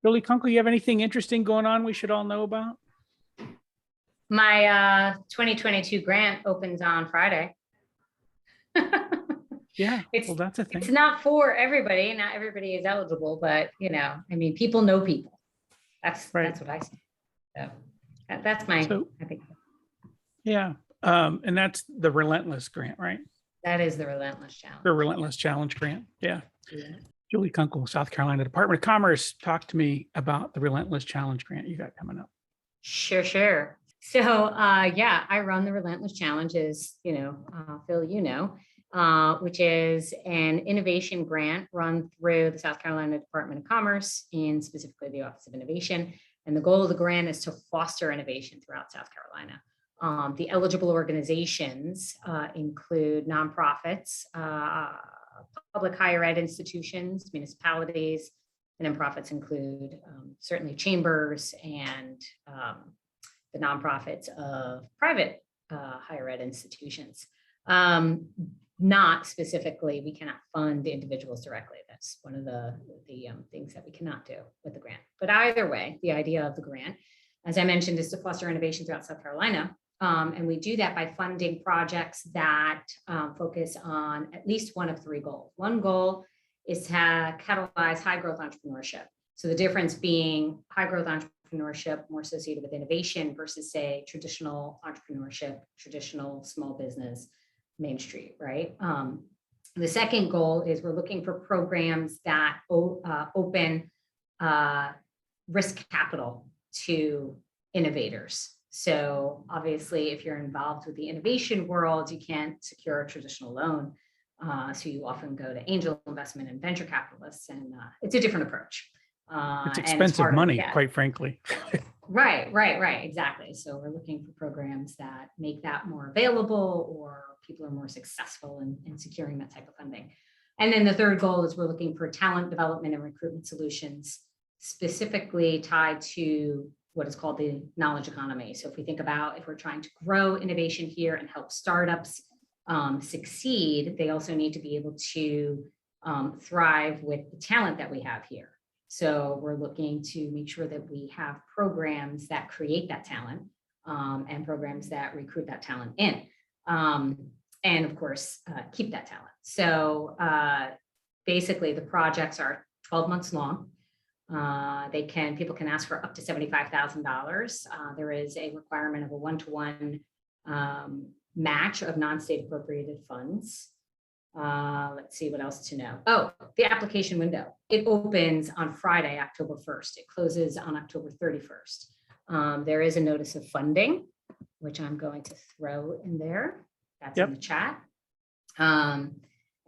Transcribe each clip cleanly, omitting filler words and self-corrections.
Julie Kunkel, you have anything interesting going on we should all know about? My 2022 grant opens on Friday. Yeah, It's well, that's a thing. it's not for everybody. Not everybody is eligible, but I mean, people know people. That's Right. that's what I say. So that's my, So, I think yeah. And that's the Relentless grant, right? that is the Relentless Challenge. The Relentless Challenge grant. Yeah. Yeah. Julie Kunkel, South Carolina Department of Commerce, talked to me about the Relentless Challenge grant you got coming up. Sure. So yeah, I run the Relentless Challenge, as Phil, which is an innovation grant run through the South Carolina Department of Commerce and specifically the Office of Innovation. And the goal of the grant is to foster innovation throughout South Carolina. The eligible organizations include nonprofits, public higher ed institutions, municipalities, and nonprofits include certainly chambers and the nonprofits of private higher ed institutions. Not specifically, we cannot fund individuals directly. That's one of the things that we cannot do with the grant. But either way, the idea of the grant, as I mentioned, is to foster innovation throughout South Carolina. And we do that by funding projects that focus on at least one of three goals. One goal is to catalyze high growth entrepreneurship. So the difference being high growth entrepreneurship more associated with innovation versus, say, traditional entrepreneurship, traditional small business, Main Street, right? The second goal is we're looking for programs that open risk capital to innovators. So obviously, if you're involved with the innovation world, you can't secure a traditional loan. So you often go to angel investment and venture capitalists, and it's a different approach. It's expensive money, quite frankly. Right, exactly. So we're looking for programs that make that more available, or people are more successful in securing that type of funding. And then the third goal is we're looking for talent development and recruitment solutions specifically tied to what is called the knowledge economy. So if we think about if we're trying to grow innovation here and help startups succeed, they also need to be able to thrive with the talent that we have here. So we're looking to make sure that we have programs that create that talent and programs that recruit that talent in. And of course, keep that talent. So basically the projects are 12 months long. People can ask for up to $75,000. There is a requirement of a 1-to-1 match of non-state appropriated funds. Let's see what else to know. Oh, the application window. It opens on Friday, October 1st. It closes on October 31st. There is a notice of funding, which I'm going to throw in there. That's in the chat.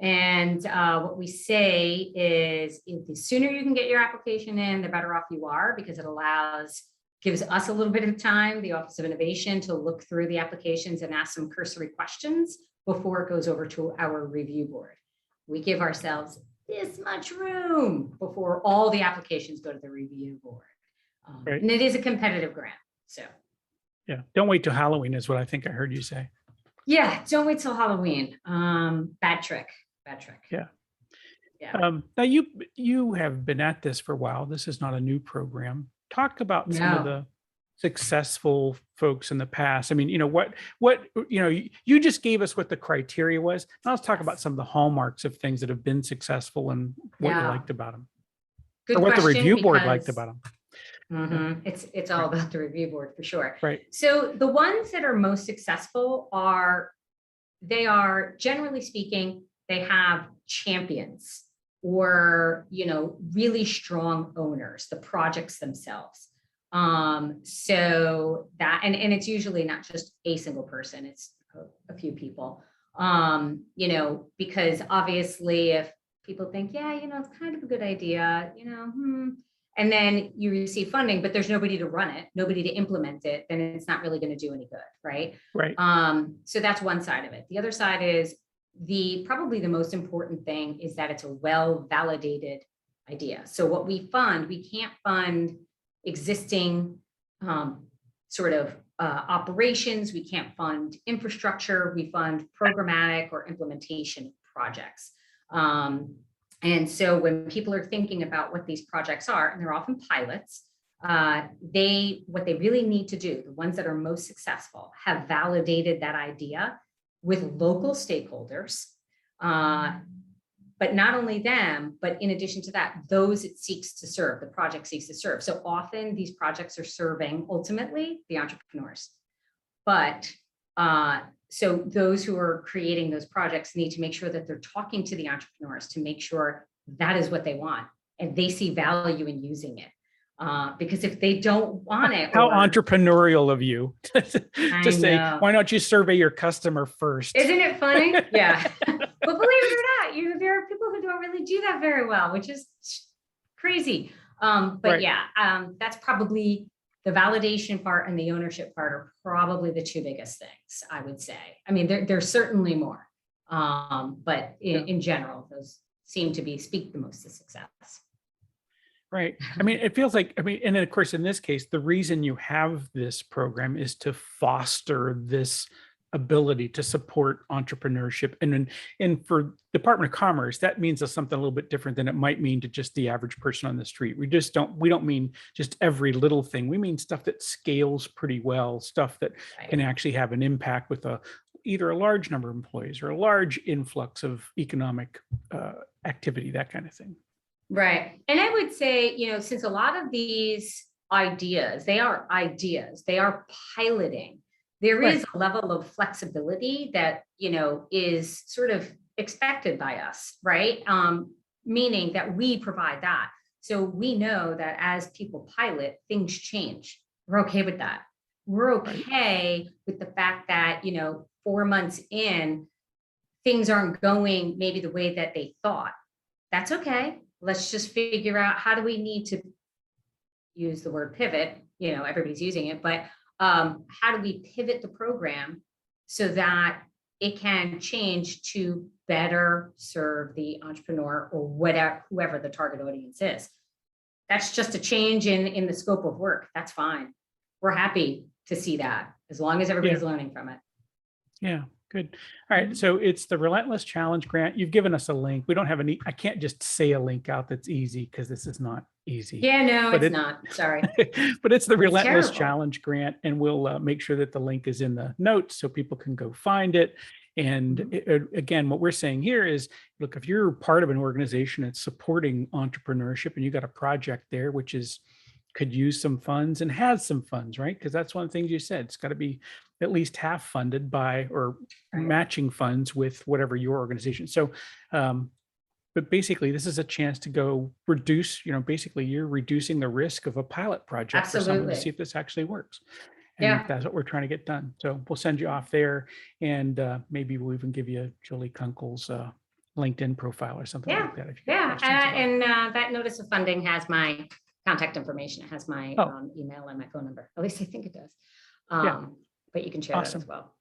What we say is the sooner you can get your application in, the better off you are, because it gives us a little bit of time, the Office of Innovation, to look through the applications and ask some cursory questions before it goes over to our review board. We give ourselves this much room before all the applications go to the review board. Right. And it is a competitive grant, so. Yeah, don't wait till Halloween is what I think I heard you say. Yeah, don't wait till Halloween. Bad trick. Yeah. Now you have been at this for a while. This is not a new program. Talk about some of the successful folks in the past. I mean, you just gave us what the criteria was. Now let's talk about some of the hallmarks of things that have been successful and what you liked about them. Or what the review board liked about them. Mm-hmm. It's all about the review board for sure. Right. So the ones that are most successful are generally speaking, they have champions or, really strong owners, the projects themselves. So that, and it's usually not just a single person, it's a few people, because obviously if people think, it's kind of a good idea, and then you receive funding, but there's nobody to run it, nobody to implement it, then it's not really going to do any good, right? Right. So that's one side of it. The other side is probably the most important thing is that it's a well-validated idea. So what we can't fund existing operations. We can't fund infrastructure. We fund programmatic or implementation projects. And so when people are thinking about what these projects are, and they're often pilots, what they really need to do, the ones that are most successful, have validated that idea with local stakeholders. But not only them, but in addition to that, those it seeks to serve, the project seeks to serve. So often these projects are serving ultimately the entrepreneurs. But so those who are creating those projects need to make sure that they're talking to the entrepreneurs to make sure that is what they want and they see value in using it. Because if they don't want it, how entrepreneurial of you to say, why don't you survey your customer first? Isn't it funny? Yeah. But believe it or not, there are people who don't really do that very well, which is crazy. But right. Yeah, that's probably the validation part and the ownership part are probably the two biggest things, I would say. I mean, there's certainly more, but in general, those seem to speak the most to success. Right. I mean, it feels like, and then of course, in this case, the reason you have this program is to foster this ability to support entrepreneurship. And for Department of Commerce, that means something a little bit different than it might mean to just the average person on the street. We don't mean just every little thing. We mean stuff that scales pretty well, stuff that can actually have an impact with either a large number of employees or a large influx of economic activity, that kind of thing. Right. And I would say, since a lot of these ideas, they are piloting, there is a level of flexibility that, is sort of expected by us, right? Meaning that we provide that. So we know that as people pilot, things change. We're okay with that. We're okay with the fact that, 4 months in, things aren't going maybe the way that they thought. That's okay. Let's just figure out how do we need to use the word pivot, everybody's using it, but how do we pivot the program so that it can change to better serve the entrepreneur or whoever the target audience is. That's just a change in the scope of work. That's fine. We're happy to see that as long as everybody's learning from it. Yeah. Good. All right. So it's the Relentless Challenge Grant. You've given us a link. We don't have I can't just say a link out that's easy because this is not easy. Yeah, no, it's not. Sorry. But it's the Relentless Challenge Grant. And we'll make sure that the link is in the notes so people can go find it. And again, what we're saying here is, look, if you're part of an organization that's supporting entrepreneurship and you got a project there, which could use some funds and has some funds, right? Because that's one of the things you said. It's got to be at least half funded by or matching funds with whatever your organization. So, but basically this is a chance to go reduce, basically you're reducing the risk of a pilot project for someone to see if this actually works. And that's what we're trying to get done. So we'll send you off there and maybe we'll even give you Julie Kunkel's LinkedIn profile or something like that. If you and that notice of funding has my contact information. It has my email and my phone number. At least I think it does. But you can share that as well.